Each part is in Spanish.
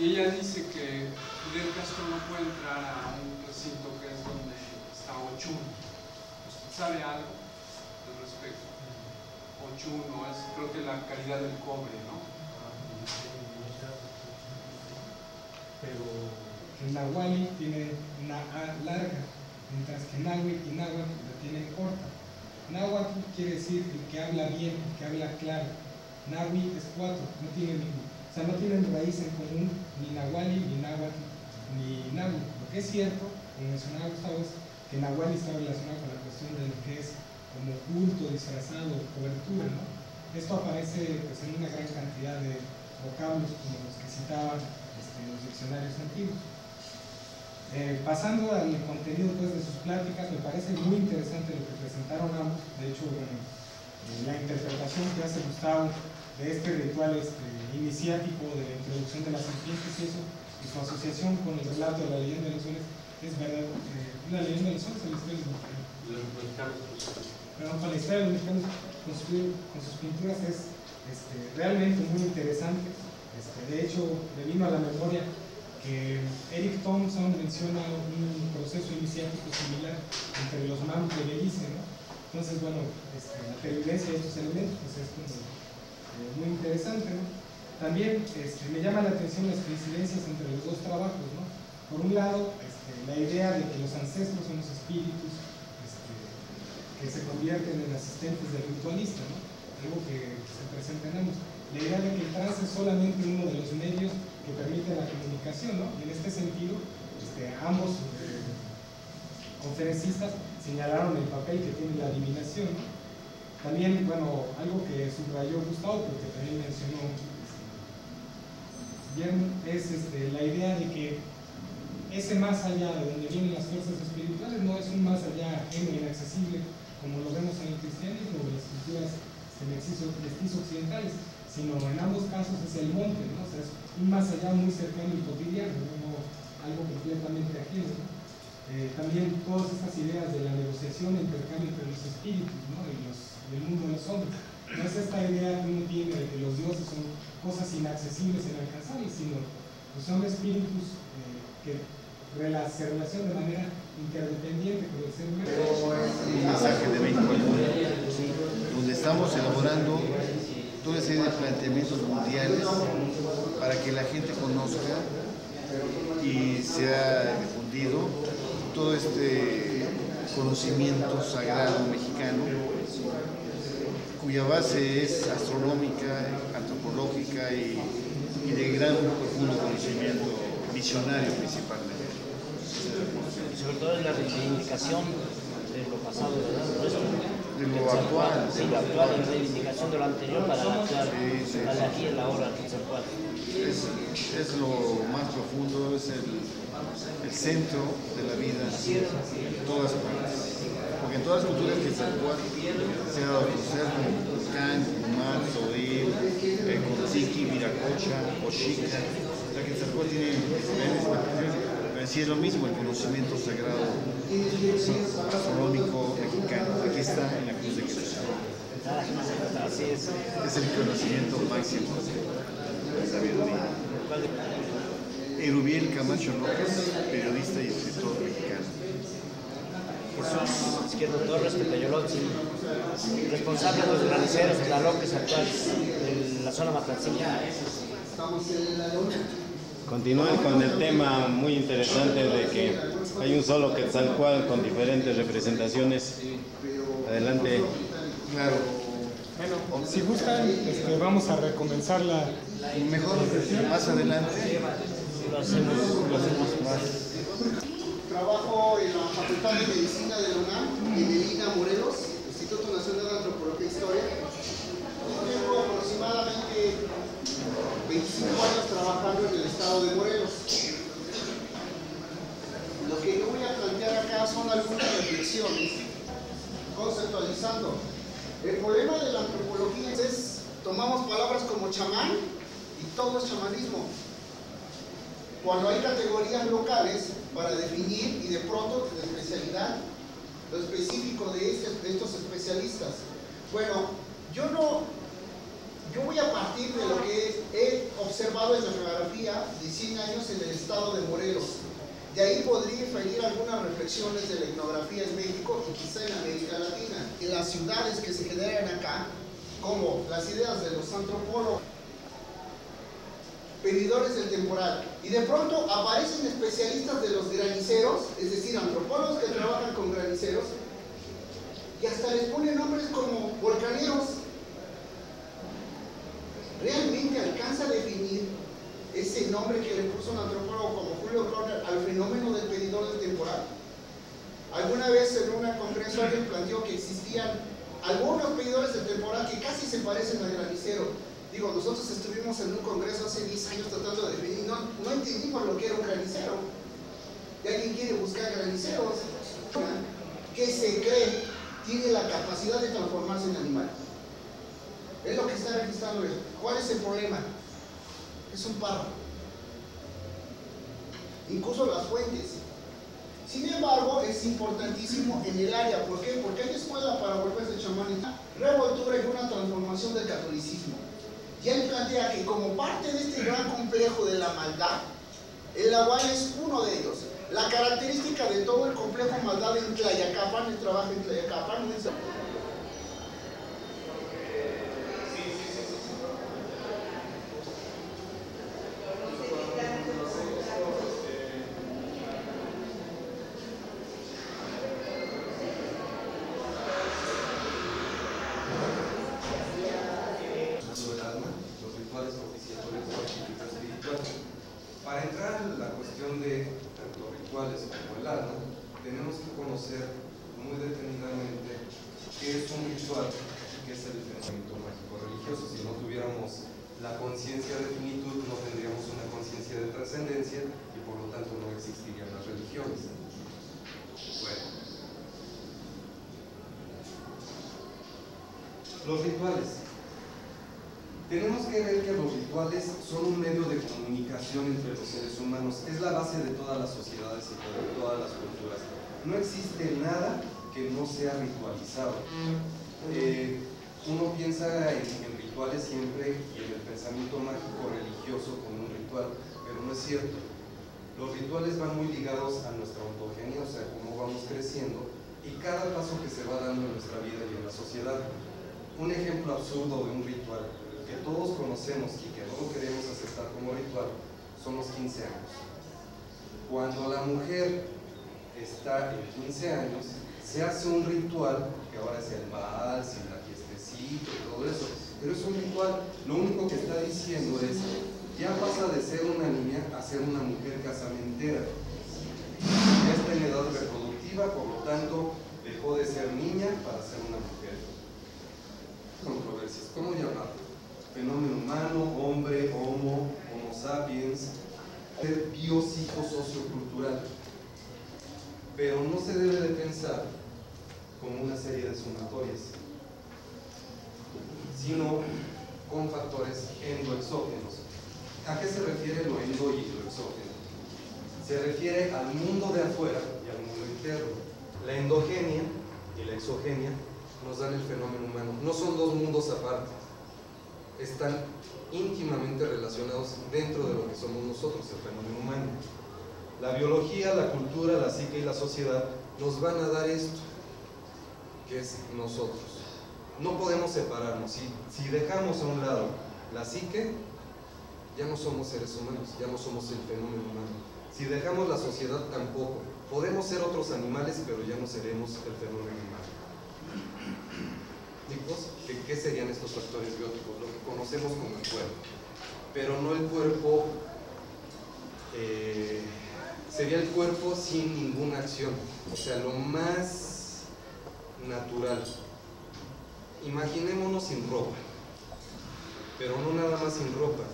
Y ella dice que Fidel Castro no puede entrar a un recinto que es donde está Ochun. ¿Usted sabe algo al respecto? Ochun no es, creo que la calidad del cobre, ¿no? Pero el nahuali tiene una A larga, mientras que Nahui y Náhuatl la tienen corta. Náhuatl quiere decir el que habla bien, el que habla claro. Nahui es 4, no tienen raíz en común ni nahuali, ni náhuatl, ni nahui. Lo que es cierto, como mencionaba Gustavo, es que nahuali está relacionado con la cuestión de lo que es como culto, disfrazado, cobertura, ¿no? Esto aparece pues, en una gran cantidad de vocablos como los que citaban los diccionarios antiguos. Pasando al contenido pues, de sus pláticas, me parece muy interesante lo que presentaron ambos. De hecho, la interpretación que hace Gustavo de este ritual iniciático de la introducción de las serpientes y eso, y su asociación con el relato de la leyenda de los soles, es verdad. La leyenda de los soles, la historia de los mexicanos. Perdón, con la historia de los mexicanos con sus pinturas es realmente muy interesante. De hecho, me vino a la memoria que Eric Thompson menciona un proceso iniciático similar entre los Mamut de Belice, ¿no? Entonces, bueno, la pervivencia de estos elementos pues, es como, muy interesante, ¿no? También me llama la atención las coincidencias entre los dos trabajos, ¿no? Por un lado, la idea de que los ancestros son los espíritus que se convierten en asistentes del ritualista, ¿no? Algo que se presenta en ambos. La idea de que el trance es solamente uno de los medios que permiten la comunicación, ¿no? Y en este sentido, ambos conferencistas señalaron el papel que tiene la adivinación, ¿no? También, bueno, algo que subrayó Gustavo, porque también mencionó Guillermo, es la idea de que ese más allá de donde vienen las fuerzas espirituales no es un más allá ajeno e inaccesible, como lo vemos en el cristianismo o en las culturas mestizo-occidentales, sino en ambos casos es el monte, ¿no? O sea, es un más allá muy cercano y cotidiano, no algo completamente ajeno, ¿no? También todas estas ideas de la negociación e intercambio entre los espíritus, ¿no? y el mundo de los hombres. No es esta idea que uno tiene de que los dioses son cosas inaccesibles, inalcanzables, sino pues son espíritus que se relacionan de manera interdependiente con el ser humano. Un mensaje de México al mundo, donde estamos elaborando toda una serie de planteamientos mundiales para que la gente conozca y sea difundido todo este conocimiento sagrado mexicano, cuya base es astronómica, antropológica y de gran profundo conocimiento visionario principalmente. Sobre todo en la reivindicación de lo pasado, ¿verdad? De lo actual. Sí, lo actual, la reivindicación de lo anterior para la actual, para aquí y la hora, es lo más profundo, es el centro de la vida en todas partes. Porque en todas las culturas Quetzalcóatl se ha dado a conocer como Kukulcán, Kumal, Zoil, Contziqui, Viracocha, Oxica. O sea, Quetzalcóatl tiene diferentes manifestaciones, pero sí es lo mismo el conocimiento sagrado astronómico mexicano. Aquí está en la cruz de Quetzalcóatl. Así es. Es el conocimiento máximo de sabiduría. Erubiel Camacho López, periodista y escritor mexicano. Jesús Izquierdo Torres, Petayolotzi, responsable de los graniceros Tlaloques actuales de la zona Matlacilla. Continúen con el tema muy interesante de que hay un solo Quetzalcóatl con diferentes representaciones. Adelante. Claro. Bueno, si gustan, vamos a recomenzar la... Mejor más adelante. Lo hacemos más. Trabajo en la Facultad de Medicina de la UNAM, en Medina, Morelos, Instituto Nacional de Antropología e Historia. Tengo aproximadamente 25 años trabajando en el estado de Morelos. Lo que yo voy a plantear acá son algunas reflexiones, conceptualizando. El problema de la antropología es, tomamos palabras como chamán y todo es chamanismo. Cuando hay categorías locales para definir y de pronto la especialidad, lo específico de estos especialistas. Bueno, yo Yo voy a partir de lo que he observado en la geografía de 100 años en el estado de Morelos. De ahí podría inferir algunas reflexiones de la etnografía en México y quizá en América Latina. En las ciudades que se generan acá, como las ideas de los antropólogos, pedidores del temporal, y de pronto aparecen especialistas de los graniceros, es decir, antropólogos que trabajan con graniceros, y hasta les ponen nombres como volcaneros. ¿Realmente alcanza a definir ese nombre que le puso un antropólogo como Julio Kroner al fenómeno del pedidor del temporal? Alguna vez en un congreso alguien planteó que existían algunos pedidores del temporal que casi se parecen al granicero. Digo, nosotros estuvimos en un congreso hace 10 años tratando de definir, no entendimos lo que era un granicero. Y alguien quiere buscar graniceros que se cree tiene la capacidad de transformarse en animal. Es lo que está registrando él. ¿Cuál es el problema? Es un párrafo. Incluso las fuentes. Sin embargo, es importantísimo en el área. ¿Por qué? Porque hay escuela para volverse chamán, revoltura y una transformación del catolicismo. Y él plantea que como parte de este gran complejo de la maldad, el Nahual es uno de ellos. La característica de todo el complejo maldad en Tlayacapan, el trabajo en Tlayacapan, es... Para entrar en la cuestión de tanto rituales como el alma, tenemos que conocer muy detenidamente qué es un ritual y qué es el pensamiento mágico religioso. Si no tuviéramos la conciencia de finitud, no tendríamos una conciencia de trascendencia y por lo tanto no existirían las religiones. Bueno, los rituales. Tenemos que ver que los rituales son un medio de comunicación entre los seres humanos. Es la base de todas las sociedades y de todas las culturas. No existe nada que no sea ritualizado. Uno piensa en rituales siempre y en el pensamiento mágico religioso como un ritual, pero no es cierto. Los rituales van muy ligados a nuestra ontogenia, o sea, cómo vamos creciendo, y cada paso que se va dando en nuestra vida y en la sociedad. Un ejemplo absurdo de un ritual que todos conocemos y que no lo queremos aceptar como ritual son los 15 años. Cuando la mujer está en 15 años, se hace un ritual, que ahora es el vals y la fiestecita y todo eso, pero es un ritual. Lo único que está diciendo es, ya pasa de ser una niña a ser una mujer casamentera. Ya está en edad reproductiva, por lo tanto, dejó de ser niña para ser una mujer. Controversias, ¿cómo llamarlo? Fenómeno humano, hombre, homo sapiens, biopsicosociocultural. Pero no se debe de pensar como una serie de sumatorias, sino con factores endoexógenos. ¿A qué se refiere lo endo y lo exógeno? Se refiere al mundo de afuera y al mundo interno. La endogenia y la exogenia nos dan el fenómeno humano. No son dos mundos aparte. Están íntimamente relacionados dentro de lo que somos nosotros, el fenómeno humano. La biología, la cultura, la psique y la sociedad nos van a dar esto, que es nosotros. No podemos separarnos. Si dejamos a un lado la psique, ya no somos seres humanos, ya no somos el fenómeno humano. Si dejamos la sociedad, tampoco. Podemos ser otros animales, pero ya no seremos el fenómeno humano. ¿Qué serían estos factores bióticos? Lo que conocemos como el cuerpo, pero no el cuerpo, sería el cuerpo sin ninguna acción, o sea, lo más natural. Imaginémonos sin ropa, pero no nada más sin ropa,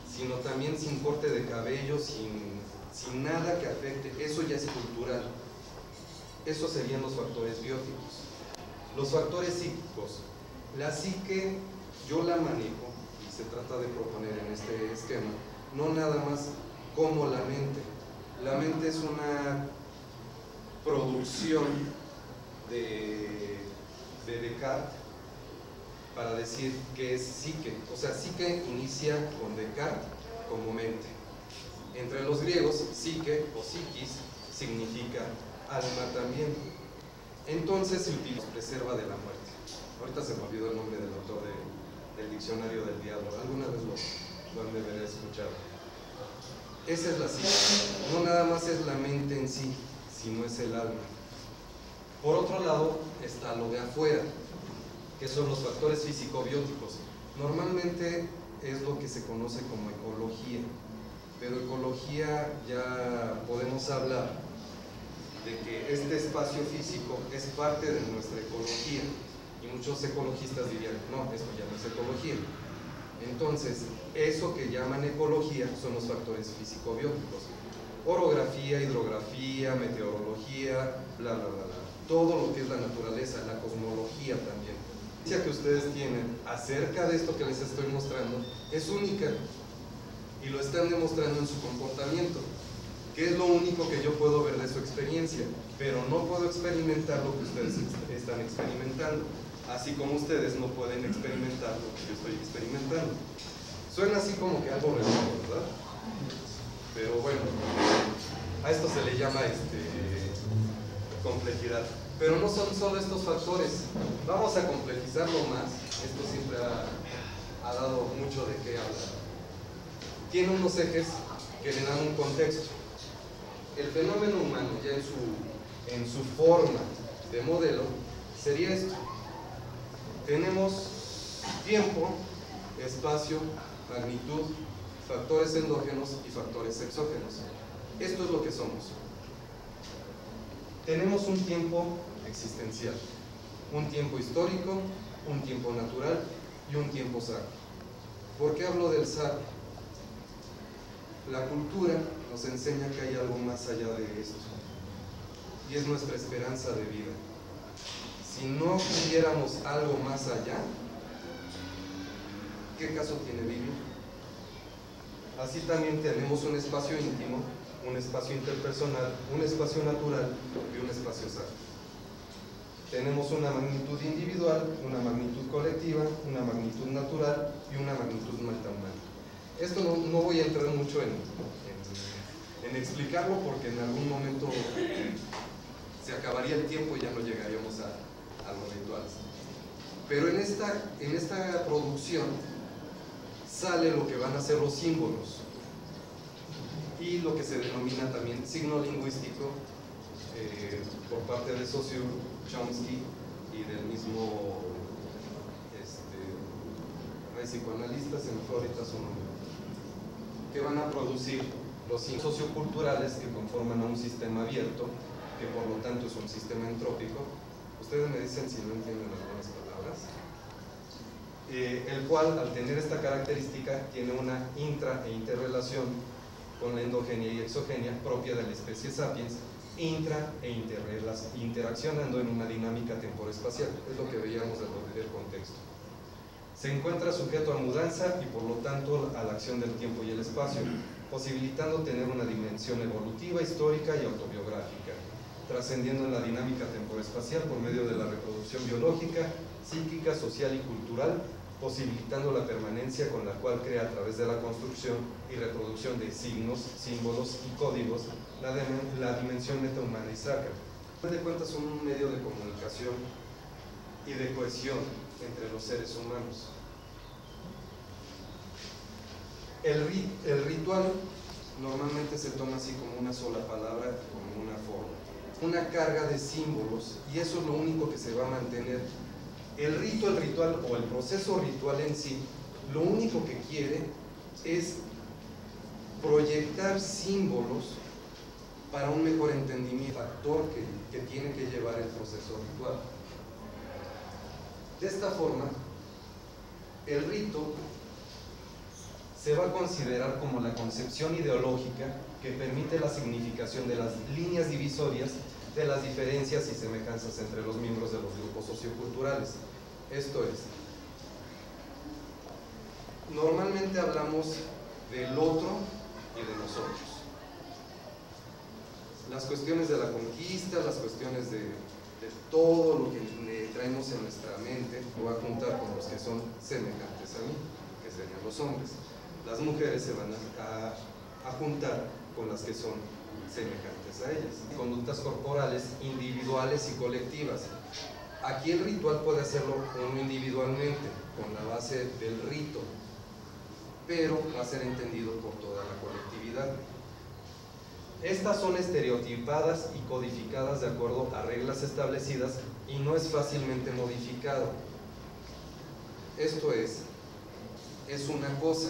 sino también sin corte de cabello, sin nada que afecte. Eso ya es cultural. Esos serían los factores bióticos. Los factores psíquicos. La psique yo la manejo, y se trata de proponer en este esquema, no nada más como la mente. La mente es una producción de Descartes, para decir qué es psique. O sea, psique inicia con Descartes como mente. Entre los griegos, psique o psiquis significa alma también. Entonces se utiliza, preserva de la muerte. Ahorita se me olvidó el nombre del autor del diccionario del diablo. Alguna vez lo han de haber escuchado. Esa es la psique. No nada más es la mente en sí, sino es el alma. Por otro lado, está lo de afuera, que son los factores físico-bióticos. Normalmente es lo que se conoce como ecología, pero ecología ya podemos hablar de que este espacio físico es parte de nuestra ecología, y muchos ecologistas dirían, no, esto ya no es ecología. Entonces, eso que llaman ecología son los factores físico-bióticos: orografía, hidrografía, meteorología, bla, bla, bla, bla. Todo lo que es la naturaleza, la cosmología también. La ciencia que ustedes tienen acerca de esto que les estoy mostrando es única, y lo están demostrando en su comportamiento, que es lo único que yo puedo ver de su experiencia, pero no puedo experimentar lo que ustedes están experimentando, así como ustedes no pueden experimentar lo que yo estoy experimentando. Suena así como que algo redondo, ¿verdad? Pero bueno, a esto se le llama complejidad. Pero no son solo estos factores, vamos a complejizarlo más. Esto siempre ha dado mucho de qué hablar. Tiene unos ejes que le dan un contexto. El fenómeno humano, ya en su forma de modelo, sería esto. Tenemos tiempo, espacio, magnitud, factores endógenos y factores exógenos. Esto es lo que somos. Tenemos un tiempo existencial, un tiempo histórico, un tiempo natural y un tiempo sacro. ¿Por qué hablo del sacro? La cultura nos enseña que hay algo más allá de esto, y es nuestra esperanza de vida. Si no tuviéramos algo más allá, ¿qué caso tiene vivir? Así también tenemos un espacio íntimo, un espacio interpersonal, un espacio natural y un espacio sacro. Tenemos una magnitud individual, una magnitud colectiva, una magnitud natural y una magnitud metahumana. Esto no voy a entrar mucho en explicarlo, porque en algún momento se acabaría el tiempo y ya no llegaríamos a los rituales. Pero en esta producción sale lo que van a ser los símbolos y lo que se denomina también signo lingüístico por parte del socio Chomsky y del mismo psicoanalista, se me fue ahorita su nombre, que van a producir los socioculturales que conforman a un sistema abierto, que por lo tanto es un sistema entrópico. Ustedes me dicen si no entienden algunas palabras. El cual, al tener esta característica, tiene una intra e interrelación con la endogenia y exogenia propia de la especie sapiens, intra e interaccionando en una dinámica temporoespacial. Es lo que veíamos del contexto. Se encuentra sujeto a mudanza y por lo tanto a la acción del tiempo y el espacio, posibilitando tener una dimensión evolutiva, histórica y autobiográfica, trascendiendo en la dinámica temporoespacial por medio de la reproducción biológica, psíquica, social y cultural, posibilitando la permanencia con la cual crea a través de la construcción y reproducción de signos, símbolos y códigos la dimensión metahumana y sacra. Al fin de cuentas son un medio de comunicación y de cohesión entre los seres humanos. El ritual normalmente se toma así como una sola palabra, como una forma, una carga de símbolos, y eso es lo único que se va a mantener. El ritual o el proceso ritual en sí, lo único que quiere es proyectar símbolos para un mejor entendimiento, factor que tiene que llevar el proceso ritual. De esta forma, el rito se va a considerar como la concepción ideológica que permite la significación de las líneas divisorias de las diferencias y semejanzas entre los miembros de los grupos socioculturales. Esto es, normalmente hablamos del otro y de nosotros. Las cuestiones de la conquista, las cuestiones de de todo lo que traemos en nuestra mente, voy a juntar con los que son semejantes a mí, que serían los hombres. Las mujeres se van a juntar con las que son semejantes a ellas. Conductas corporales individuales y colectivas. Aquí el ritual puede hacerlo uno individualmente, con la base del rito, pero va a ser entendido por toda la colectividad. Estas son estereotipadas y codificadas de acuerdo a reglas establecidas y no es fácilmente modificado. Esto es una cosa,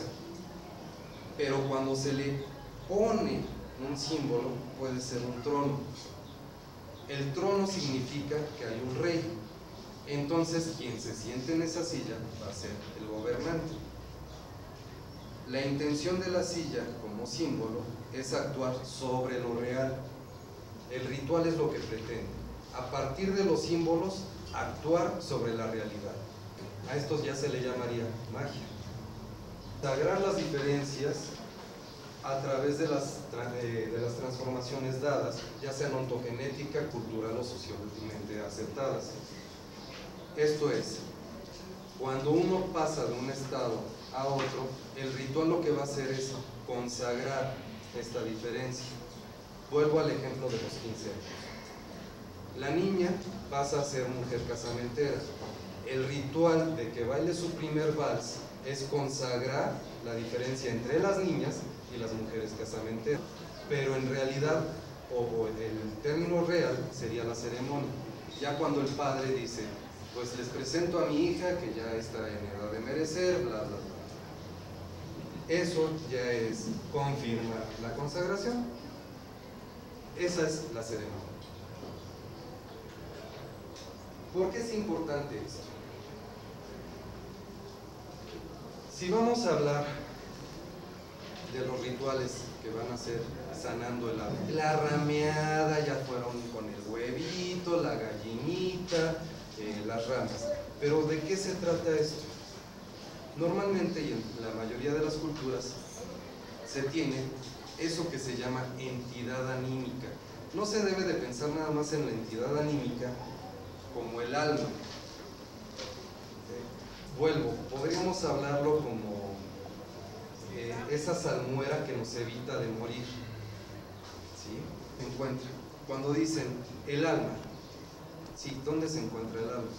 pero cuando se le pone un símbolo puede ser un trono. El trono significa que hay un rey, entonces quien se siente en esa silla va a ser el gobernante. La intención de la silla como símbolo es actuar sobre lo real. El ritual es lo que pretende, a partir de los símbolos, actuar sobre la realidad. A estos ya se le llamaría magia. Consagrar las diferencias a través de las transformaciones dadas, ya sean ontogenética, cultural o socialmente aceptadas. Esto es, cuando uno pasa de un estado a otro, el ritual lo que va a hacer es consagrar esta diferencia. Vuelvo al ejemplo de los 15 años. La niña pasa a ser mujer casamentera. El ritual de que baile su primer vals es consagrar la diferencia entre las niñas y las mujeres casamenteras. Pero en realidad, o el término real, sería la ceremonia. Ya cuando el padre dice, pues les presento a mi hija que ya está en edad de merecer, bla, bla, bla. Eso ya es confirmar la consagración. Esa es la ceremonia. ¿Por qué es importante esto? Si vamos a hablar de los rituales que van a ser sanando el alma, la rameada, ya fueron con el huevito, la gallinita, las ramas. Pero ¿de qué se trata esto? Normalmente y en la mayoría de las culturas se tiene eso que se llama entidad anímica. No se debe de pensar nada más en la entidad anímica como el alma. Vuelvo, podríamos hablarlo como esa salmuera que nos evita de morir. ¿Sí? Encuentra. Cuando dicen el alma, ¿sí? ¿Dónde se encuentra el alma?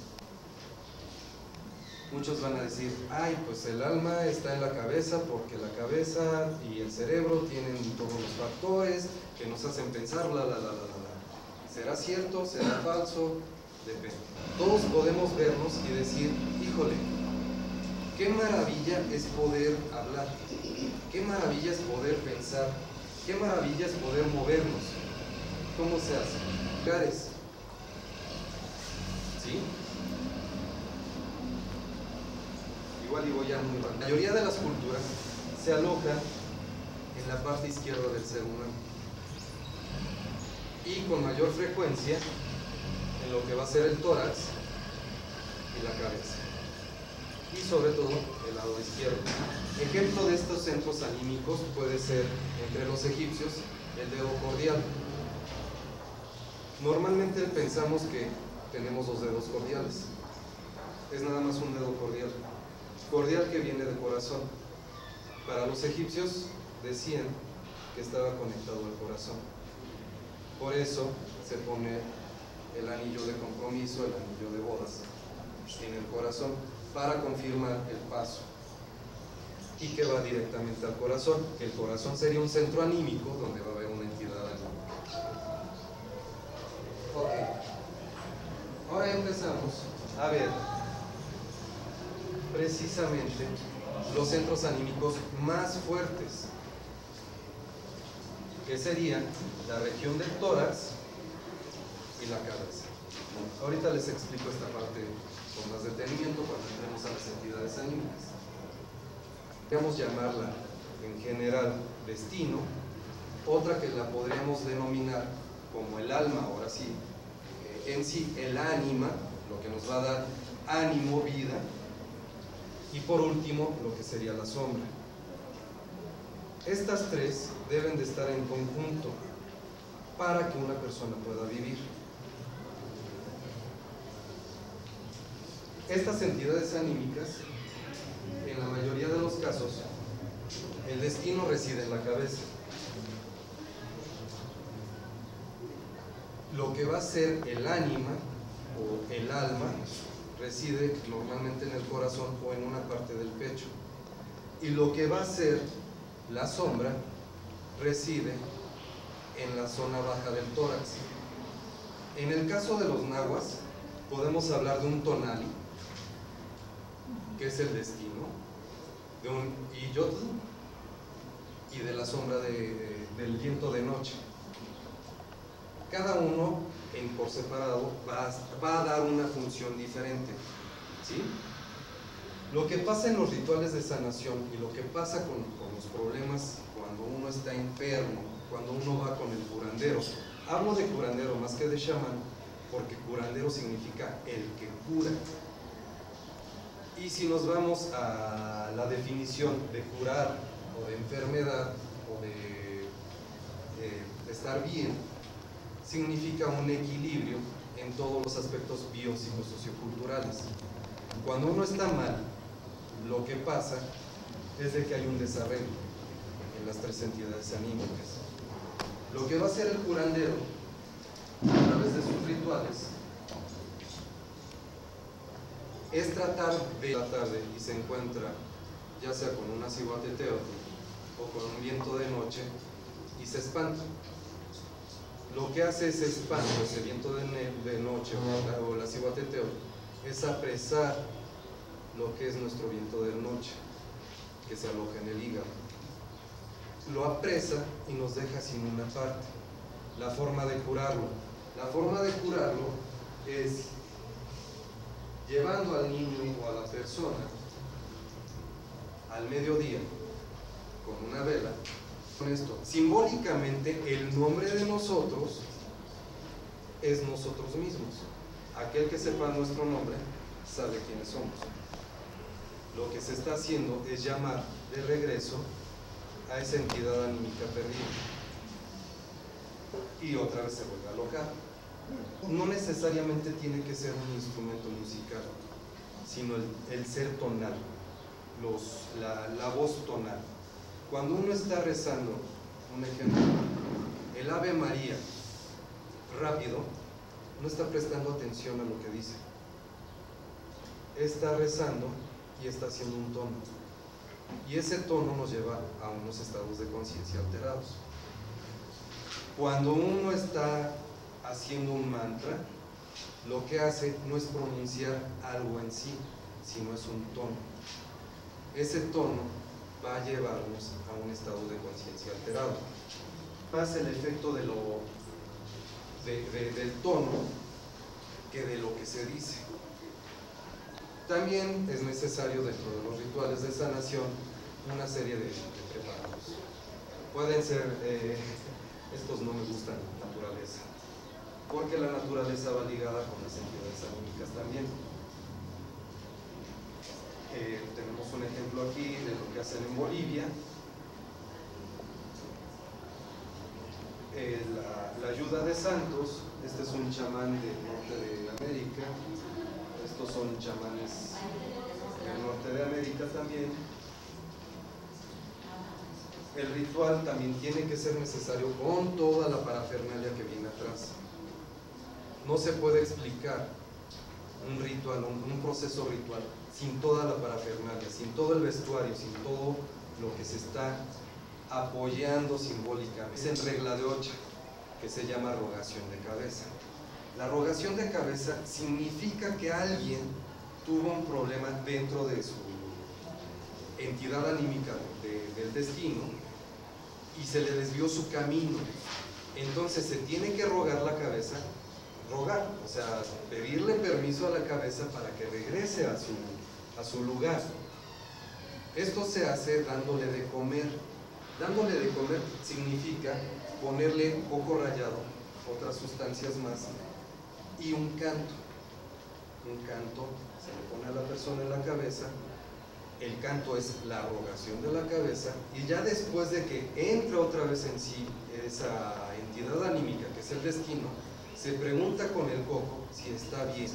Muchos van a decir, ay, pues el alma está en la cabeza porque la cabeza y el cerebro tienen todos los factores que nos hacen pensar, la. ¿Será cierto? ¿Será falso? Depende. Todos podemos vernos y decir, híjole, qué maravilla es poder hablar, qué maravilla es poder pensar, qué maravilla es poder movernos. ¿Cómo se hace? Lugares. ¿Sí? Igual y voy ya muy rápido. La mayoría de las culturas se alojan en la parte izquierda del ser humano y con mayor frecuencia en lo que va a ser el tórax y la cabeza y sobre todo el lado izquierdo. Ejemplo de estos centros anímicos puede ser entre los egipcios el dedo cordial. Normalmente pensamos que tenemos dos dedos cordiales, es nada más un dedo cordial. Cordial que viene del corazón. Para los egipcios decían que estaba conectado al corazón. Por eso se pone el anillo de compromiso, el anillo de bodas en el corazón para confirmar el paso y que va directamente al corazón. El corazón sería un centro anímico donde va a haber una entidad anímica. Ok. Ahora empezamos a ver precisamente los centros anímicos más fuertes, que serían la región del tórax y la cabeza. Ahorita les explico esta parte con más detenimiento cuando entremos a las entidades anímicas. Podríamos llamarla en general destino, otra que la podríamos denominar como el alma, ahora sí, en sí el ánima, lo que nos va a dar ánimo, vida, y por último lo que sería la sombra. Estas tres deben de estar en conjunto para que una persona pueda vivir. Estas entidades anímicas, en la mayoría de los casos, el destino reside en la cabeza. Lo que va a ser el ánima o el alma reside normalmente en el corazón o en una parte del pecho. Y lo que va a ser la sombra reside en la zona baja del tórax. En el caso de los nahuas, podemos hablar de un tonali, que es el destino, de un iyotl y de la sombra del viento de noche. Cada uno, por separado, va a dar una función diferente, ¿sí? Lo que pasa en los rituales de sanación y lo que pasa con los problemas cuando uno está enfermo, cuando uno va con el curandero. Hablo de curandero más que de chamán, porque curandero significa el que cura. Y si nos vamos a la definición de curar o de enfermedad o de estar bien, significa un equilibrio en todos los aspectos biopsicosocioculturales. Cuando uno está mal, lo que pasa es de que hay un desarreglo en las tres entidades anímicas. Lo que va a hacer el curandero a través de sus rituales es tratar de la tarde y se encuentra ya sea con una cihuateteotl o con un viento de noche y se espanta. Lo que hace ese espanto, ese viento de noche o la cihuateteotl, es apresar lo que es nuestro viento de noche, que se aloja en el hígado. Lo apresa y nos deja sin una parte. La forma de curarlo es llevando al niño o a la persona al mediodía con una vela. Con esto, simbólicamente, el nombre de nosotros es nosotros mismos. Aquel que sepa nuestro nombre sabe quiénes somos. Lo que se está haciendo es llamar de regreso a esa entidad anímica perdida. Y otra vez se vuelve a alojar. No necesariamente tiene que ser un instrumento musical, sino el ser tonal, la voz tonal. Cuando uno está rezando, un ejemplo, el Ave María, rápido, no está prestando atención a lo que dice. Está rezando y está haciendo un tono. Y ese tono nos lleva a unos estados de conciencia alterados. Cuando uno está haciendo un mantra, lo que hace no es pronunciar algo en sí, sino es un tono. Ese tono va a llevarnos a un estado de conciencia alterado. Más el efecto del tono que de lo que se dice. También es necesario dentro de los rituales de sanación una serie de preparados. Pueden ser, estos no me gustan, naturaleza, porque la naturaleza va ligada con las entidades anímicas también. Tenemos un ejemplo aquí de lo que hacen en Bolivia. La ayuda de santos. Este es un chamán del norte de América. Estos son chamanes del norte de América también. El ritual también tiene que ser necesario con toda la parafernalia que viene atrás. No se puede explicar un ritual, un proceso ritual, sin toda la parafernalia, sin todo el vestuario, sin todo lo que se está apoyando simbólicamente. Es en regla de 8, que se llama rogación de cabeza. La rogación de cabeza significa que alguien tuvo un problema dentro de su entidad anímica del destino y se le desvió su camino. Entonces se tiene que rogar la cabeza, o sea, pedirle permiso a la cabeza para que regrese a su lugar. Esto se hace dándole de comer. Dándole de comer significa ponerle coco rallado, otras sustancias más, y un canto. Un canto se le pone a la persona en la cabeza. El canto es la rogación de la cabeza, y ya después de que entra otra vez en sí esa entidad anímica que es el destino, se pregunta con el coco si está bien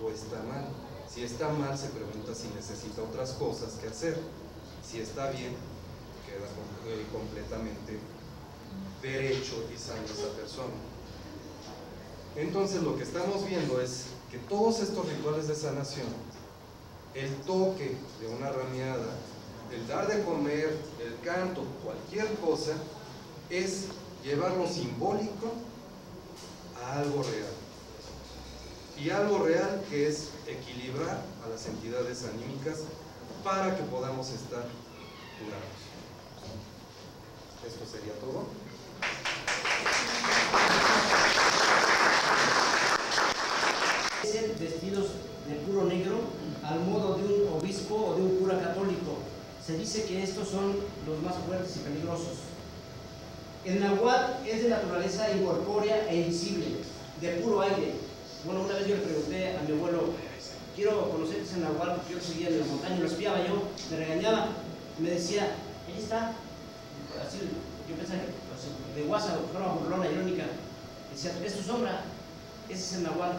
o está mal. Si está mal, se pregunta si necesita otras cosas que hacer. Si está bien, queda completamente derecho y sana esa persona. Entonces lo que estamos viendo es que todos estos rituales de sanación, el toque de una rameada, el dar de comer, el canto, cualquier cosa, es llevar lo simbólico a algo real. Y algo real que es equilibrar a las entidades anímicas para que podamos estar curados. Esto sería todo. Vestidos de puro negro al modo de un obispo o de un cura católico. Se dice que estos son los más fuertes y peligrosos. El nahuatl es de naturaleza incorpórea e invisible, de puro aire. Bueno, una vez yo le pregunté a mi abuelo, quiero conocer ese nahuatl porque yo seguía en la montaña, lo espiaba yo, me regañaba, me decía, ahí está. Así, yo pensaba que de guasa, de forma burlona, irónica, decía, es tu sombra, ese es el nahuatl.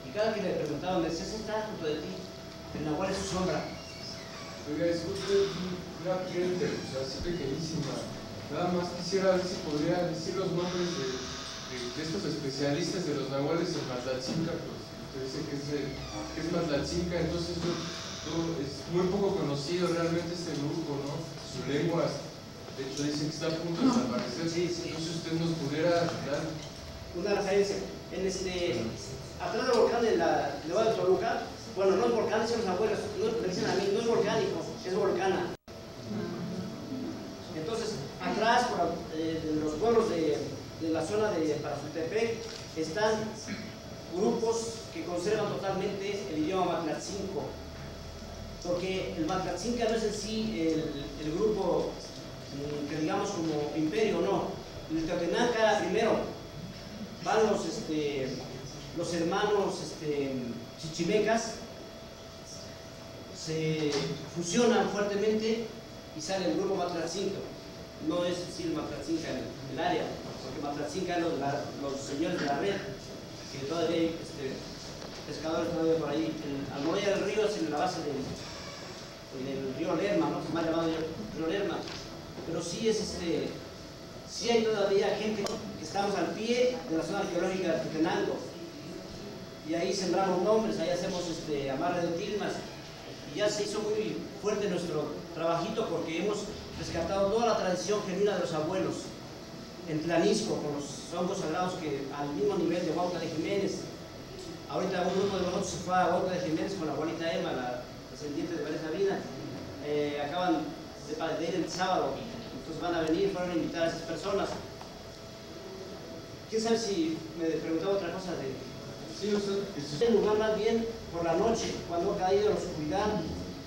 Y cada que le preguntaba, me decía, está junto de ti, el nahuatl es su sombra. Oiga, disculpe, una pregunta, o sea, así pequeñísima. Nada más quisiera ver si podría decir los nombres de estos especialistas de los nahuales en Matlatzinca, pues usted dice que es Matlatzinca, entonces es muy poco conocido realmente este grupo, ¿no? Su lengua, de hecho, dice que está a punto de desaparecer. Sí, sí. Entonces usted nos pudiera dar una referencia. Atrás del volcán de la Nevada de Toluca, bueno, no es volcán, dicen los abuelos, no, me dicen a mí, no es volcánico, es volcana. Entonces, atrás, de los pueblos de la zona de Parazultepec, están grupos que conservan totalmente el idioma Matlatzinco, porque el Matlatzinca no es en sí el grupo que digamos como imperio, no. El Teotihuacán era primero, van los hermanos chichimecas, se fusionan fuertemente y sale el grupo Matlatzinca. No es decir Matlatzinca en el área, porque Matlatzinca los señores de la red, que todavía hay pescadores todavía por ahí. Al la orilla del río es en la base del río Lerma, ¿no? Se me ha llamado río Lerma. Pero sí sí hay todavía gente que estamos al pie de la zona arqueológica de Tutenango. Y ahí sembramos nombres, ahí hacemos amarre de tilmas. Y ya se hizo muy fuerte nuestro trabajito porque hemos rescatado toda la tradición genuina de los abuelos. En Tlanisco, con los hongos sagrados que al mismo nivel de Huautla de Jiménez. Ahorita un grupo de nosotros se fue a Huautla de Jiménez con la abuelita Emma, la descendiente de María Sabina. Acaban de ir el sábado, entonces van a venir, fueron a invitar a esas personas. ¿Quién sabe si me preguntaba otra cosa de...? Sí, el lugar más bien por la noche, cuando ha caído la oscuridad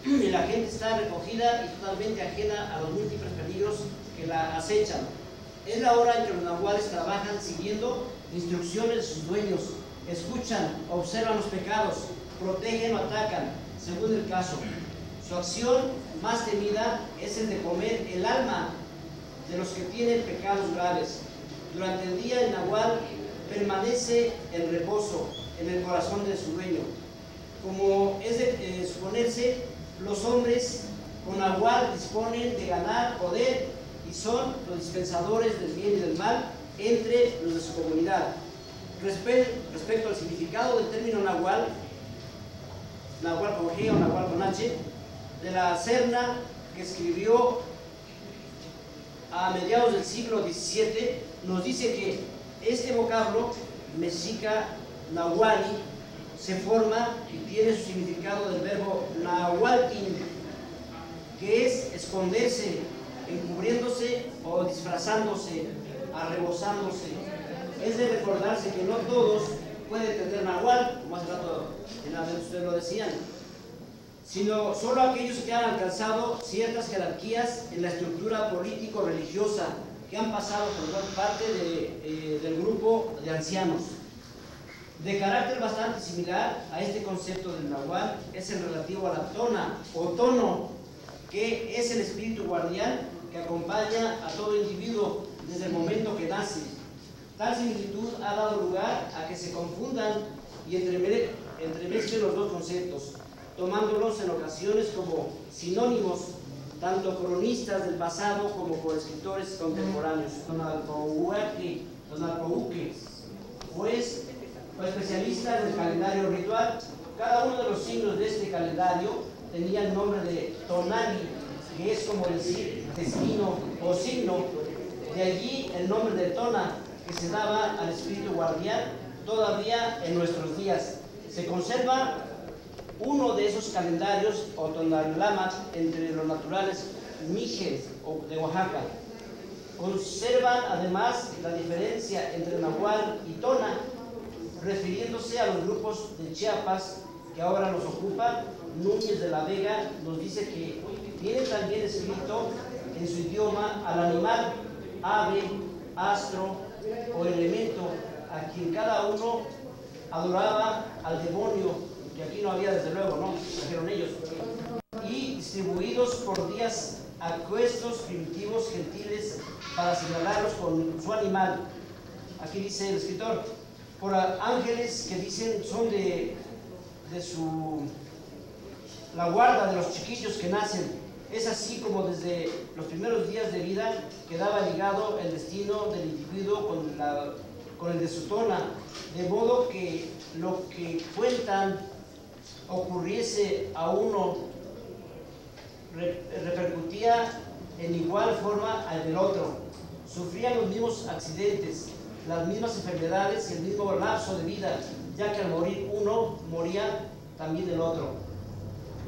y la gente está recogida y totalmente ajena a los múltiples peligros que la acechan. Es la hora en que los nahuales trabajan siguiendo instrucciones de sus dueños, escuchan, observan los pecados, protegen o atacan, según el caso. Su acción más temida es el de comer el alma de los que tienen pecados graves. Durante el día el nahual permanece en reposo en el corazón de su dueño. Como es de suponerse, los hombres con nahual disponen de ganar poder y son los dispensadores del bien y del mal entre los de su comunidad. Respecto al significado del término nahual, nahual con G o nahual con H, de la Serna que escribió a mediados del siglo XVII, nos dice que este vocablo mexica nahuali se forma y tiene su significado del verbo nahualtin, que es esconderse, encubriéndose o disfrazándose, arrebozándose. Es de recordarse que no todos pueden tener nahual, como hace rato ustedes lo decían, sino solo aquellos que han alcanzado ciertas jerarquías en la estructura político-religiosa, que han pasado por parte del grupo de ancianos. De carácter bastante similar a este concepto del nahual es el relativo a la tona o tono, que es el espíritu guardián que acompaña a todo individuo desde el momento que nace. Tal similitud ha dado lugar a que se confundan y entremezclen los dos conceptos, tomándolos en ocasiones como sinónimos, tanto cronistas del pasado como por escritores contemporáneos. Tonalpouque fue especialista en el calendario ritual. Cada uno de los signos de este calendario tenía el nombre de Tonali, que es como decir destino o signo. De allí el nombre de Tona, que se daba al espíritu guardián todavía en nuestros días. Se conserva uno de esos calendarios, o Tonalama, entre los naturales Mijes de Oaxaca. Conservan además la diferencia entre Nahual y Tona, refiriéndose a los grupos de Chiapas que ahora nos ocupan. Núñez de la Vega nos dice que tiene también escrito en su idioma al animal, ave, astro o elemento, a quien cada uno adoraba al demonio, que aquí no había desde luego, ¿no? Trajeron ellos, y distribuidos por días aquestos primitivos gentiles para señalarlos con su animal. Aquí dice el escritor, por ángeles que dicen son de la guarda de los chiquillos que nacen. Es así como desde los primeros días de vida quedaba ligado el destino del individuo con el de su Tona, de modo que lo que cuentan ocurriese a uno repercutía en igual forma al del otro. Sufrían los mismos accidentes, las mismas enfermedades y el mismo lapso de vida, ya que al morir uno, moría también el otro.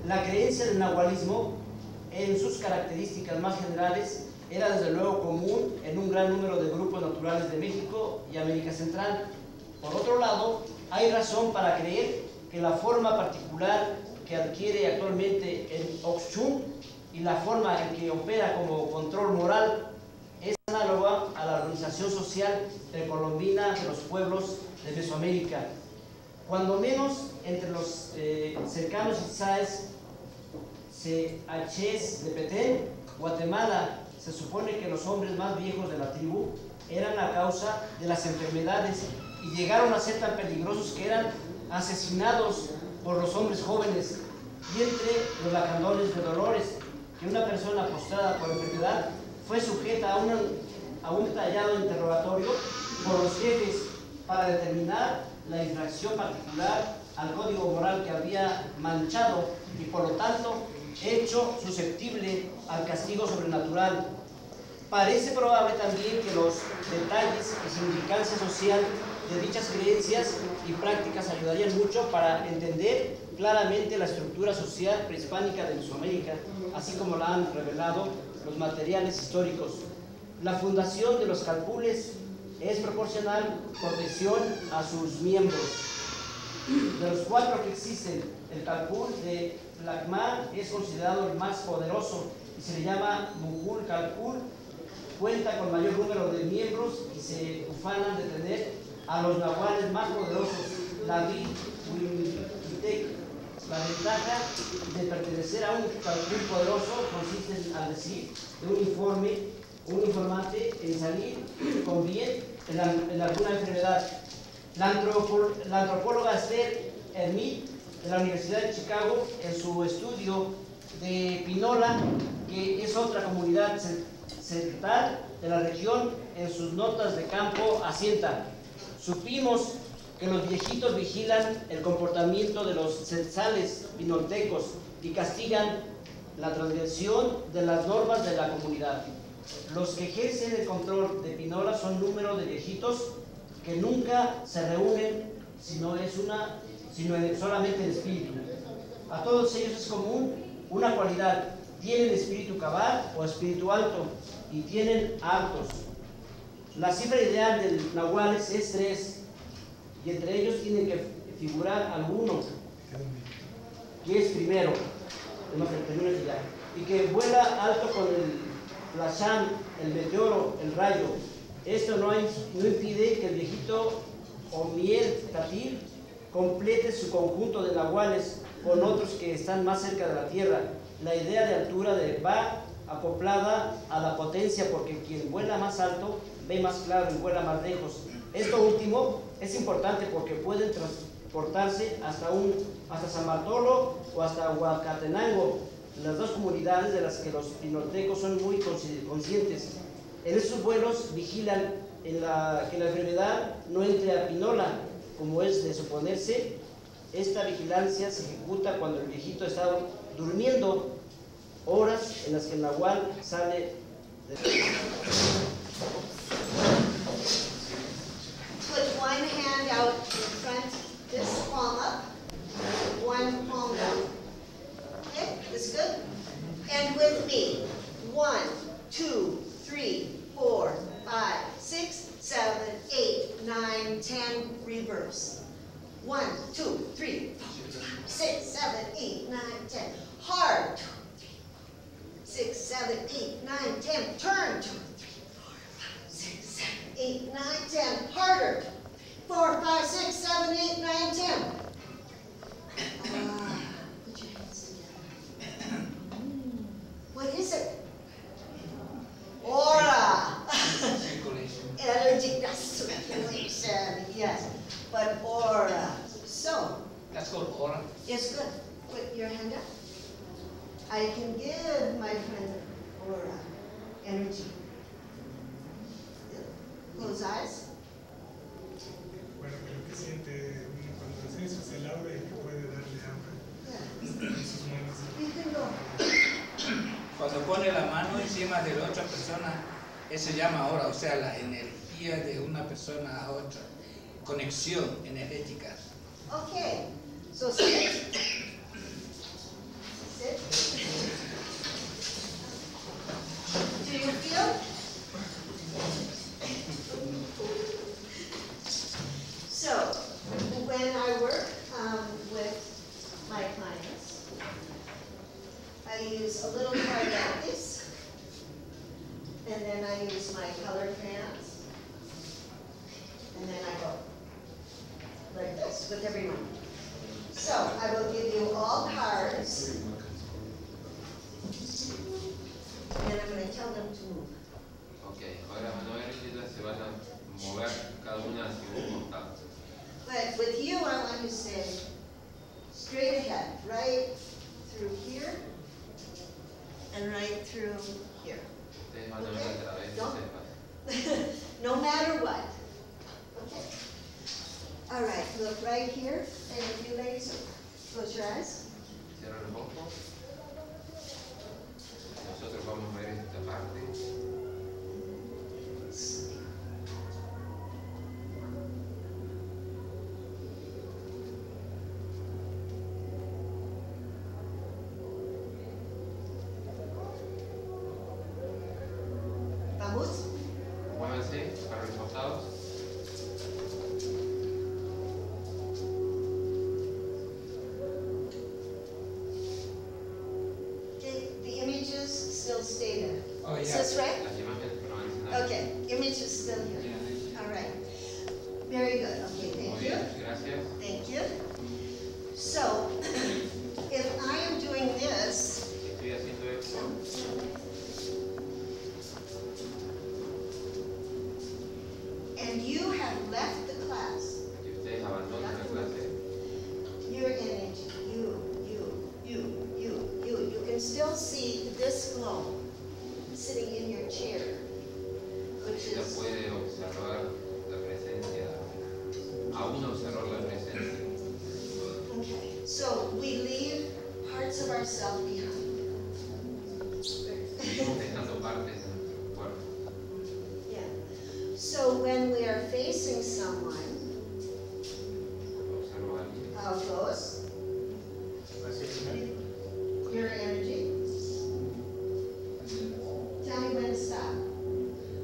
La creencia del nahualismo, en sus características más generales, era desde luego común en un gran número de grupos naturales de México y América Central. Por otro lado, hay razón para creer que la forma particular que adquiere actualmente el Oxchun y la forma en que opera como control moral es análoga a la organización social precolombina de los pueblos de Mesoamérica. Cuando menos entre los cercanos Itzáes, Hs de Petén, Guatemala, se supone que los hombres más viejos de la tribu eran la causa de las enfermedades y llegaron a ser tan peligrosos que eran asesinados por los hombres jóvenes. Y entre los lacandones de Dolores, que una persona postrada por enfermedad fue sujeta a un detallado interrogatorio por los jefes para determinar la infracción particular al código moral que había manchado y por lo tanto hecho susceptible al castigo sobrenatural. Parece probable también que los detalles y significancia social de dichas creencias y prácticas ayudarían mucho para entender claramente la estructura social prehispánica de Mesoamérica, así como la han revelado los materiales históricos. La fundación de los calpules es proporcional protección a sus miembros. De los 4 que existen, el calpul de Tlacma es considerado el más poderoso y se le llama Mujul Calpul. Cuenta con mayor número de miembros y se ufanan de tener a los nahuales más poderosos, David Huitec. La ventaja de pertenecer a un calpul poderoso consiste, al decir, de un informante en salir con bien en alguna enfermedad. La antropóloga Esther Hermit de la Universidad de Chicago, en su estudio de Pinola, que es otra comunidad central de la región, en sus notas de campo asienta: supimos que los viejitos vigilan el comportamiento de los tzetzales pinoltecos y castigan la transgresión de las normas de la comunidad. Los que ejercen el control de Pinola son número de viejitos que nunca se reúnen, sino solamente en espíritu. A todos ellos es común una cualidad: tienen espíritu cabal o espíritu alto y tienen altos. La cifra ideal del nahuales es 3 y entre ellos tiene que figurar alguno que es primero, y que vuela alto con el flashán, el meteoro, el rayo. Esto no impide que el viejito o miel tatil complete su conjunto de nahuales con otros que están más cerca de la tierra. La idea de altura va acoplada a la potencia, porque quien vuela más alto ve más claro y vuela más lejos. Esto último es importante porque pueden transportarse hasta San Bartolo o hasta Huacatenango, las dos comunidades de las que los pinoltecos son muy conscientes. En esos vuelos vigilan que la enfermedad no entre a Pinola, como es de suponerse. Esta vigilancia se ejecuta cuando el viejito está durmiendo, horas en las que el nahual sale de... Put one hand out in front, this palm up, one palm down. Okay, this good? And with me. 1, 2, 3, 4, 5, 6, 7, 8, 9, 10, reverse. 1, 2, 3, 4, 5, 6, 7, 8, 9, 10. Hard. 2, 3, 6, 7, 8, 9, 10. Turn. 2, 3, 4, 5, 6, 7, 8, 9, 10. Harder. 4, 5, 6, 7, 8, 9, 10. Put your hands together. What is it? Aura. Energy, circulation, yes. But aura. So. That's called aura. It's good. Put your hand up. I can give my friend aura, energy. Close eyes. Bueno, lo que siente uno cuando hace eso es el aura y que puede darle hambre en sus manos. You can go. Cuando pone la mano encima de la otra persona, eso se llama aura, o sea, la energía de una persona a otra. Conexión energética. Okay. So sit. Sit. Do you feel? So, when I work with my clients, I use a little card like this, and then I use my colored crayons, and then I go like this with everyone. So, I will give you all cards, and I'm going to tell them to move. Ok, ahora Manuel y ella se van a mover cada una hacia un costado. But with you, I want you to say straight ahead, right through here, and right through here. Ustedes van a ver a través de ese espacio. No matter what. Okay. All right, look right here. And if you ladies, close your eyes. Cierran los ojos. Nosotros vamos a ver esta parte. Vamos. Muévanse para los costados. Okay, the images still stay there. Oh, Is yeah. this right? Las imágenes permanecen ahí. Okay, image is still here. All right. Very good. Okay, Muy thank you. bien, gracias. Thank you. So, if I am doing this, Estoy haciendo esto. and you have left the class, Y ustedes abandonan la clase. your energy, you can still see this glow sitting in your chair, which Ella is, puede observar la presencia, aún observar la presencia. okay. So we leave parts of ourselves behind. Seguimos dejando partes de nuestro cuerpo. Yeah. So when we are facing someone, Observo a alguien. how it goes, your energy. Tell me when to stop.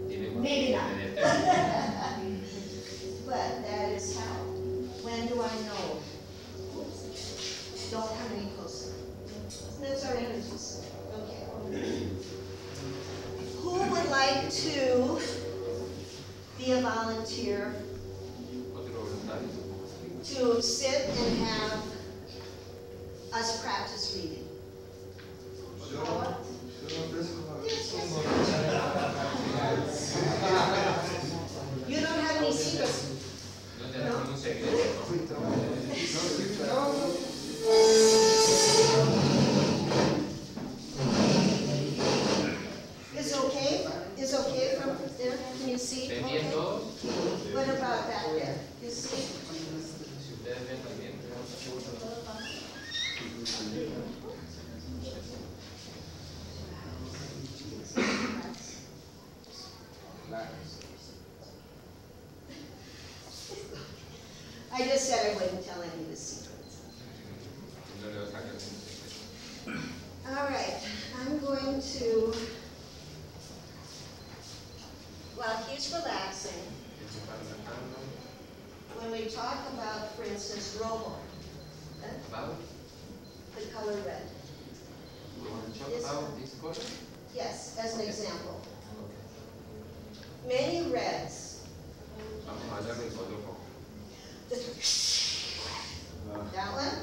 Dime Maybe cuando not. me detengo. But that is how. When do I know? Oops. Don't come any closer. That's our energies. Okay. Who would like to be a volunteer Otro voluntario. to sit and have us practice reading? You don't have any secrets. No tenemos ningún secreto, ¿no? todos? What about back there? You see? Ustedes ven también. I just said I wouldn't tell any of the secrets. No le vas a sacar. All right, I'm going to, while he's relaxing, when we talk about, for instance, rojo, About? the color red. We want to talk about this color? Yes, as an example. Many reds. Vamos a hablar del color rojo. That one?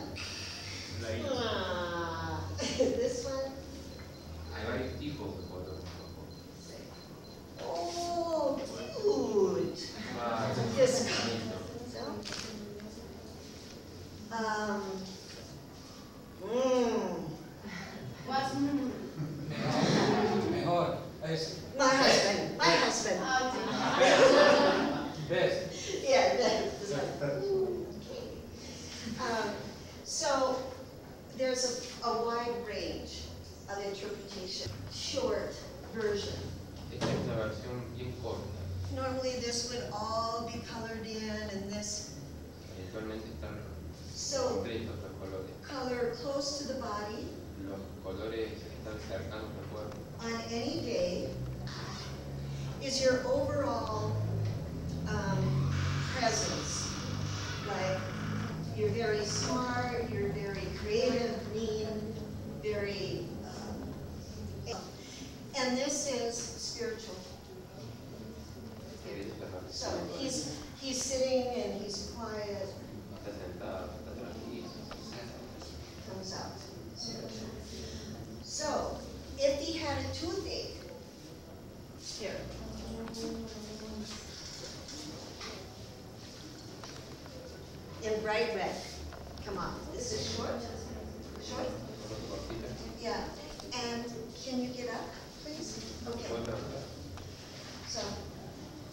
This one? Hay varios tipos de color rojo. Oh, cute. This color. What's mejor? Es My husband. My husband. best. Yeah, that's right. So there's a wide range of interpretation. Short version. Esta es una versión bien corta. Normally this would all be colored in and this Eventualmente están So- completos los colores. color close to the body Los colores están cercanos al cuerpo. on any day is your overall presence. Like you're very smart, you're very creative, mean, very, and this is spiritual. So he's sitting and he's quiet, Está sentado, está tranquilo. comes out. Spiritual. So if he had a toothache, here. In bright red. Come on. This is short. Short? Yeah. And can you get up, please? Okay. So,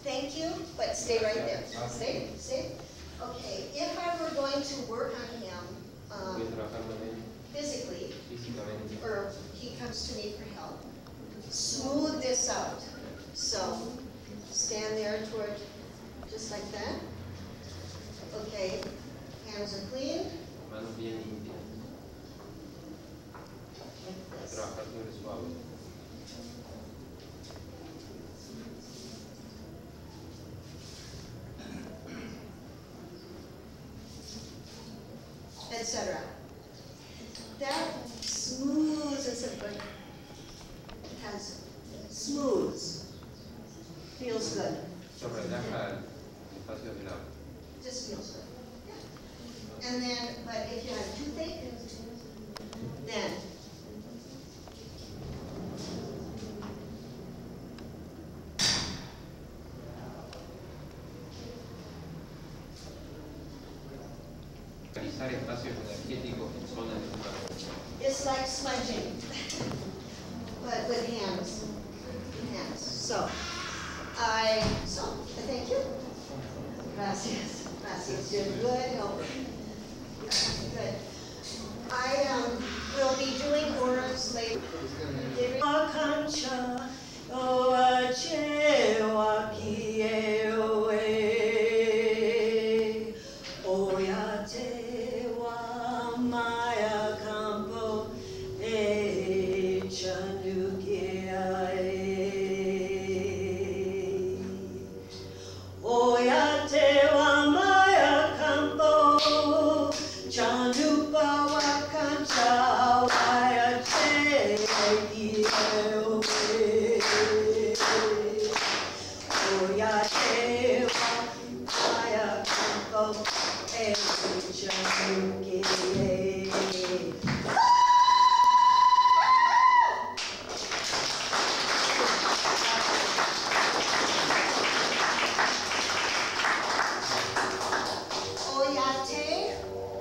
thank you, but stay right there. Stay, stay. Okay. If I were going to work on him Voy trabajando en él physically, físicamente. or he comes to me for help, smooth this out. So, stand there toward, just like that. Okay, hands are clean. Manos bien limpias. Like this. Trabajar sobre suave. Etc. That smooths and has smooths, feels good, Eso relaja el espacio del agua. just feels good. Yeah. And then, but if you have toothache, then Realizar espacios energéticos en zonas del cuerpo. it's like smudging, but with hands. Hands. So thank you. Gracias. Gracias. You're good. Helper. Good. I will be doing auras later.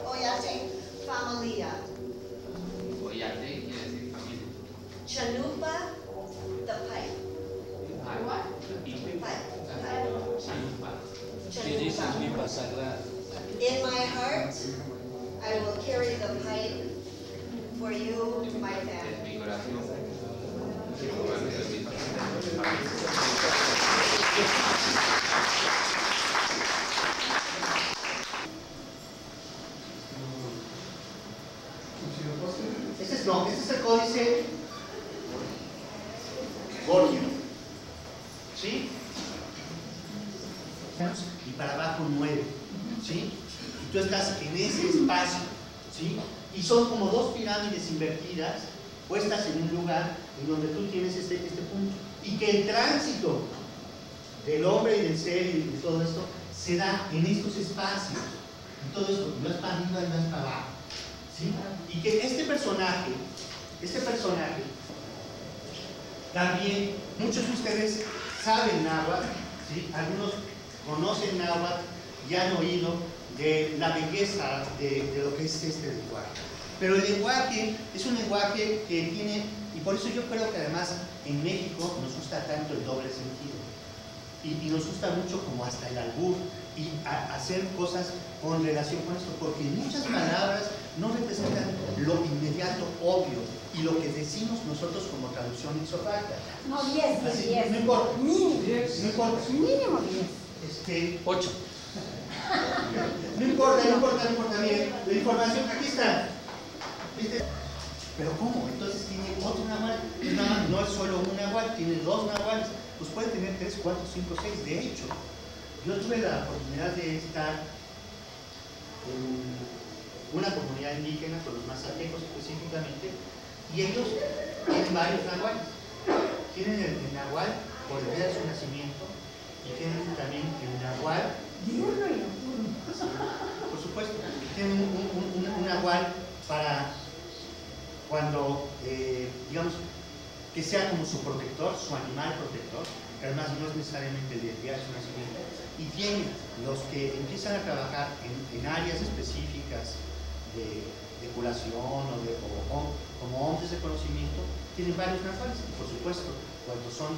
Oyate familia. Oyate quiere decir familia. Chanupa, the pipe. What? Pipe. ¿Qué dice pipa sagrada? In my heart, I will carry the pipe for you, my family. Mi corazón. Este es el códice Borgia, ¿sí? Y para abajo 9, ¿sí? Y tú estás en ese espacio, ¿sí? Y son como dos pirámides invertidas puestas en un lugar en donde tú tienes este punto. Y que el tránsito del hombre y del ser y de todo esto se da en estos espacios. Y todo esto no es para arriba, no es para abajo, ¿sí? Y que este personaje también, muchos de ustedes saben náhuatl, ¿sí? Algunos conocen náhuatl y han oído de la belleza de lo que es este lenguaje. Pero el lenguaje es un lenguaje que tiene, y por eso yo creo que además en México nos gusta tanto el doble sentido. Y nos gusta mucho como hasta el albur y hacer cosas con relación con esto, porque muchas palabras no representan lo inmediato, obvio, y lo que decimos nosotros como traducción ixofacta. No, 10, 10. No importa. Mínimo. No importa. Mínimo 10. 8. No importa, mire, la información aquí está. ¿Viste? Pero ¿cómo? Entonces tiene otro nahual. No es solo un nahual, tiene dos nahuales. Pues puede tener 3, 4, 5, 6. De hecho, yo tuve la oportunidad de estar en una comunidad indígena, con los mazatecos específicamente, y ellos tienen varios nahuales. Tienen el nahual por el día de su nacimiento y tienen también el nahual diurno y nocturno. Por supuesto, tienen un nahual para cuando, digamos, que sea como su protector, su animal protector, que además no es necesariamente el día de su nacimiento, y tienen los que empiezan a trabajar en áreas específicas de curación o como hombres de conocimiento, tienen varios nahuales, y por supuesto, cuando son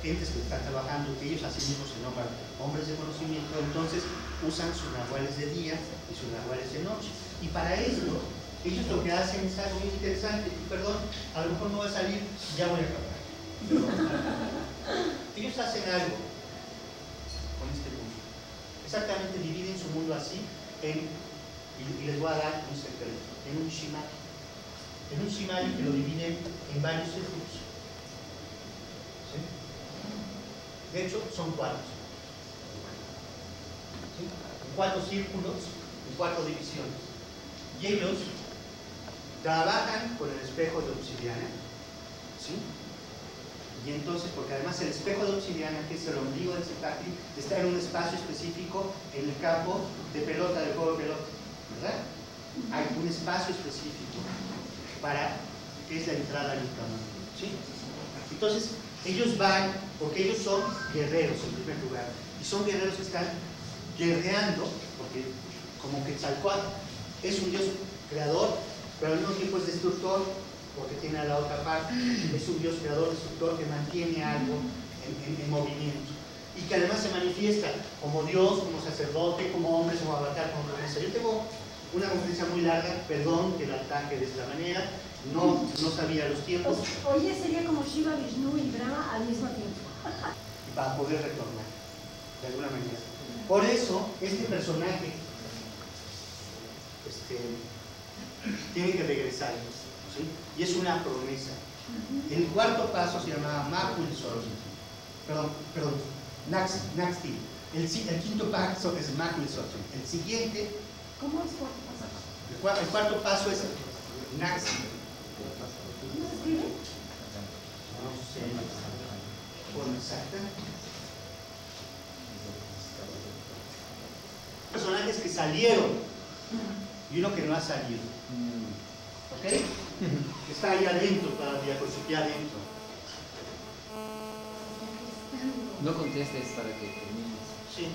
gentes que están trabajando, que ellos así mismos se nombran hombres de conocimiento, entonces usan sus nahuales de día y sus nahuales de noche. Y para esto, ellos lo que hacen es algo muy interesante, y perdón, a lo mejor no va a salir, ya voy a acabar. Ellos hacen algo con este mundo. Exactamente dividen su mundo así y les voy a dar un secreto, en un shimari. En un shimari que lo dividen en varios círculos. ¿Sí? De hecho, son 4. ¿Sí? En 4 círculos, en 4 divisiones. Y ellos trabajan con el espejo de obsidiana, ¿sí? Y entonces, porque además el espejo de obsidiana, que es el ombligo del Zetacli, está en un espacio específico en el campo de pelota, del juego de pelota, ¿verdad? Hay un espacio específico para que es la entrada al inframundo, ¿sí? Entonces, ellos van, porque ellos son guerreros en primer lugar, y son guerreros que están guerreando, porque como Quetzalcóatl es un dios creador, pero al mismo tiempo es destructor, porque tiene a la otra parte, es un dios creador, destructor, que mantiene algo en movimiento, y que además se manifiesta como Dios, como sacerdote, como hombre, como avatar, como promesa. Yo tengo una conferencia muy larga, perdón que la ataque de esta manera, no sabía los tiempos. Oye, sería como Shiva, Vishnu y Brahma al mismo tiempo. Y para poder retornar, de alguna manera. Por eso, este personaje tiene que regresar, ¿sí? Y es una promesa. El cuarto paso se llamaba Makul Sotin. Perdón, Naxti. El quinto paso es Makul Sotin. El siguiente. ¿Cómo es cuarto paso? El cuarto paso es Naxti. ¿Cómo se escribe? No sé forma exacta. Personajes que salieron y uno que no ha salido. ¿Ok? Está ahí adentro todavía, con su pie adentro. No contestes para que termines. Sí.